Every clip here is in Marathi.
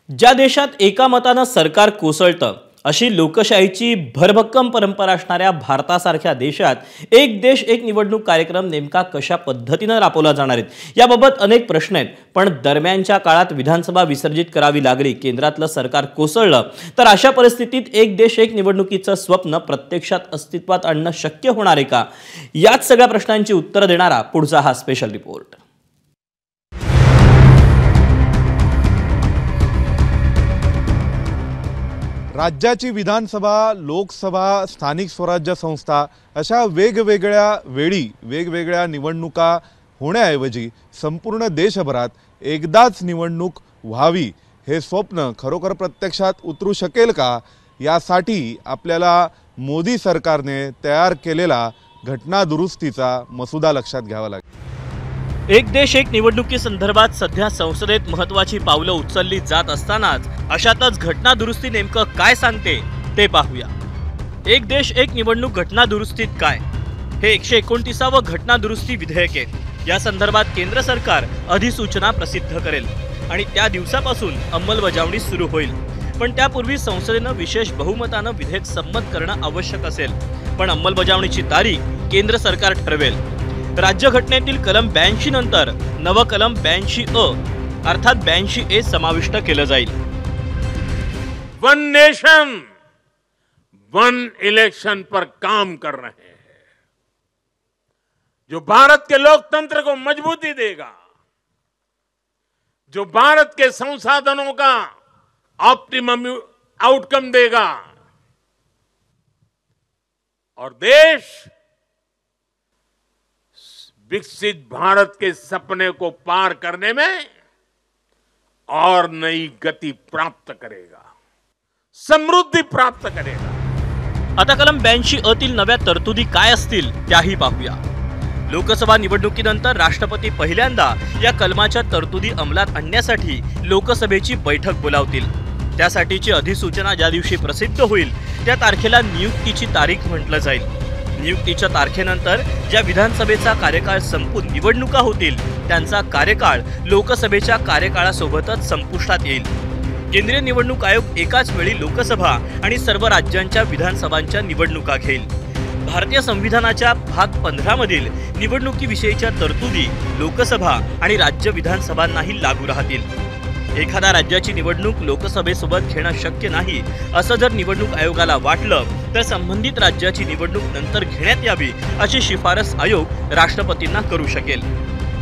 ज्या देशात एका मतानं सरकार कोसळतं अशी लोकशाहीची भरभक्कम परंपरा असणाऱ्या भारतासारख्या देशात एक देश एक निवडणूक कार्यक्रम नेमका कशा पद्धतीनं राबवला जाणार आहेत याबाबत अनेक प्रश्न आहेत। पण दरम्यानच्या काळात विधानसभा विसर्जित करावी लागली, केंद्रातलं सरकार कोसळलं, तर अशा परिस्थितीत एक देश एक निवडणुकीचं स्वप्न प्रत्यक्षात अस्तित्वात आणणं शक्य होणार आहे का? याच सगळ्या प्रश्नांची उत्तरं देणारा पुढचा हा स्पेशल रिपोर्ट। राज्याची विधानसभा, लोकसभा, स्थानिक स्वराज्य संस्था अशा वेगवेगळ्या वेळी वेगवेगळ्या निवडणुका होण्याऐवजी संपूर्ण देशभरात एकदाच निवडणूक व्हावी हे स्वप्न खरोखर प्रत्यक्षात उतरू शकेल का? यासाठी आपल्याला मोदी सरकारने तयार केलेला घटना दुरुस्तीचा मसुदा लक्षात घ्यावा लागेल। एक देश एक निवडणुकी संदर्भात सध्या संसदेत महत्त्वाची पावलं उचलली जात असतानाच अशातच घटना दुरुस्ती नेमकं काय सांगते ते पाहूया। एक देश एक निवडणूक घटना दुरुस्तीत काय? हे 129वे घटना दुरुस्ती विधेयक आहे। या संदर्भात केंद्र सरकार अधिसूचना प्रसिद्ध करेल आणि त्या दिवसापासून अंमलबजावणी सुरू होईल। पण त्यापूर्वी संसदेनं विशेष बहुमतानं विधेयक संमत करणं आवश्यक असेल, पण अंमलबजावणीची तारीख केंद्र सरकार ठरवेल। राज्यघटनेतील कलम 82 नंतर नव कलम 82A अर्थात 82A समाविष्ट केलं जाईल। वन नेशन वन इलेक्शन पर काम कर रहे हैं, जो भारत के लोकतंत्र को मजबूती देगा, जो भारत के संसाधनों का ऑप्टिमम आउटकम देगा और देश विकसित भारत के सपने को पार करने में और नई गति प्राप्त करेगा, समृद्धि प्राप्त करेगा। आता कलम 82A तील नव्या तरतुदी काय असतील त्याही पाहूया। लोकसभा निवडणुकीनंतर राष्ट्रपती पहिल्यांदा या कलमाच्या तरतुदी अंमलात आणण्यासाठी लोकसभेची बैठक बोलावतील। त्यासाठीची अधिसूचना ज्या दिवशी प्रसिद्ध होईल त्या तारखेला नियुक्तीची तारीख म्हटलं जाईल। नियुक्तीच्या तारखेनंतर ज्या विधानसभेचा कार्यकाळ संपून निवडणुका होतील त्यांचा कार्यकाळ लोकसभेच्या कार्यकाळासोबतच संपुष्टात येईल। केंद्रीय निवडणूक आयोग एकाच वेळी लोकसभा आणि सर्व राज्यांच्या विधानसभांच्या निवडणुका घेईल। भारतीय संविधानाच्या भाग 15 मधील निवडणुकीविषयीच्या तरतुदी लोकसभा आणि राज्य विधानसभांनाही लागू राहतील। एखाद्या राज्याची निवडणूक लोकसभेसोबत घेणं शक्य नाही असं जर निवडणूक आयोगाला वाटलं तर संबंधित राज्याची निवडणूक नंतर घेण्यात यावी अशी शिफारस आयोग राष्ट्रपतींना करू शकेल।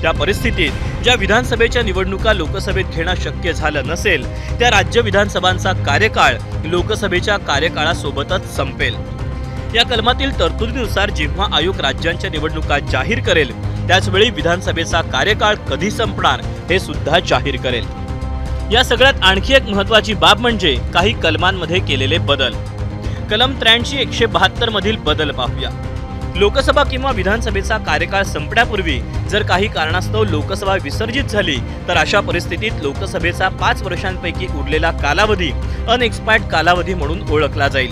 त्या परिस्थितीत ज्या विधानसभेच्या निवडणुका लोकसभेत घेणं शक्य झालं नसेल त्या राज्य विधानसभांचा कार्यकाळ लोकसभेच्या कार्यकाळासोबतच संपेल। या कलमातील तरतुदीनुसार जेव्हा आयोग राज्यांच्या निवडणुका जाहीर करेल त्याचवेळी विधानसभेचा कार्यकाळ कधी संपणार हे सुद्धा जाहीर करेल। या सगळ्यात आणखी एक महत्त्वाची बाब म्हणजे काही कलमांमध्ये केलेले बदल। कलम 83 172 मधील बदल पाहूया। लोकसभा किंवा विधानसभेचा कार्यकाळ संपण्यापूर्वी जर काही कारणास्तव लोकसभा विसर्जित झाली तर अशा परिस्थितीत लोकसभेचा 5 वर्षांपैकी उरलेला कालावधी अनएक्सपायर्ड कालावधी म्हणून ओळखला जाईल।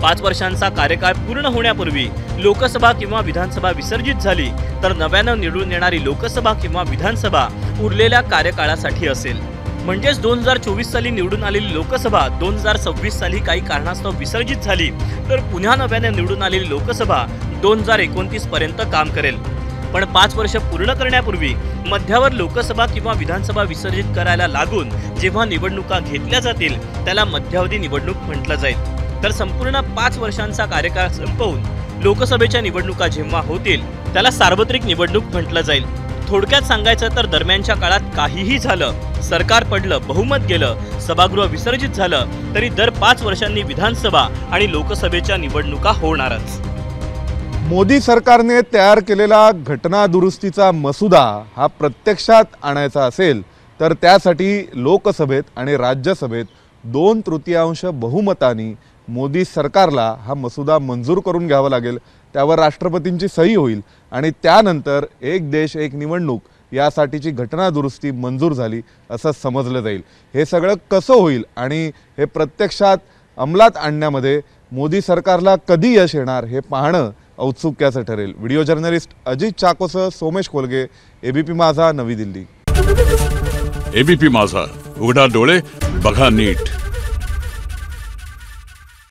5 वर्षांचा कार्यकाळ पूर्ण होण्यापूर्वी लोकसभा किंवा विधानसभा विसर्जित झाली तर नव्यानं निवडून येणारी लोकसभा किंवा विधानसभा उरलेल्या कार्यकाळासाठी असेल। म्हणजेच 2024 साली निवडून आलेली लोकसभा 2026 साली काही कारणास्तव विसर्जित झाली तर पुन्हा नव्याने निवडून आलेली लोकसभा 2029 पर्यंत काम करेल। पण 5 वर्ष पूर्ण करण्यापूर्वी मध्यावर लोकसभा किंवा विधानसभा विसर्जित करायला लागून जेव्हा निवडणुका घेतल्या जातील त्याला मध्यावधी निवडणूक म्हटलं जाईल। तर संपूर्ण 5 वर्षांचा कार्यकाळ संपवून लोकसभेच्या निवडणुका जेव्हा होतील त्याला सार्वत्रिक निवडणूक म्हटलं जाईल। थोडक्यात सांगायचं तर दरम्यानच्या काळात काहीही झालं, सरकार पडलं, बहुमत गेलं, सभागृह विसर्जित झालं तरी दर 5 वर्षांनी विधानसभा आणि लोकसभेच्या निवडणुका होणारच। मोदी सरकारने तयार केलेला घटना दुरुस्तीचा मसुदा हा प्रत्यक्षात आणायचा असेल तर त्यासाठी लोकसभेत आणि राज्यसभेत 2/3 बहुमतानी मोदी सरकारला हा मसुदा मंजूर करून घ्यावा लागेल। त्यावर राष्ट्रपतींची सही होईल आणि त्यानंतर एक देश एक निवडणूक यासाठीची घटना दुरुस्ती मंजूर झाली असं समजलं जाईल। हे सगळं कसं होईल आणि हे प्रत्यक्षात अंमलात आणण्यामध्ये मोदी सरकारला कधी यश येणार हे पाहणं औत्सुक्याचं ठरेल। व्हिडिओ जर्नलिस्ट अजित चाकोसह सोमेश कोलगे, एबीपी माझा, नवी दिल्ली। एबीपी माझा, उघडा डोळे बघा नीट.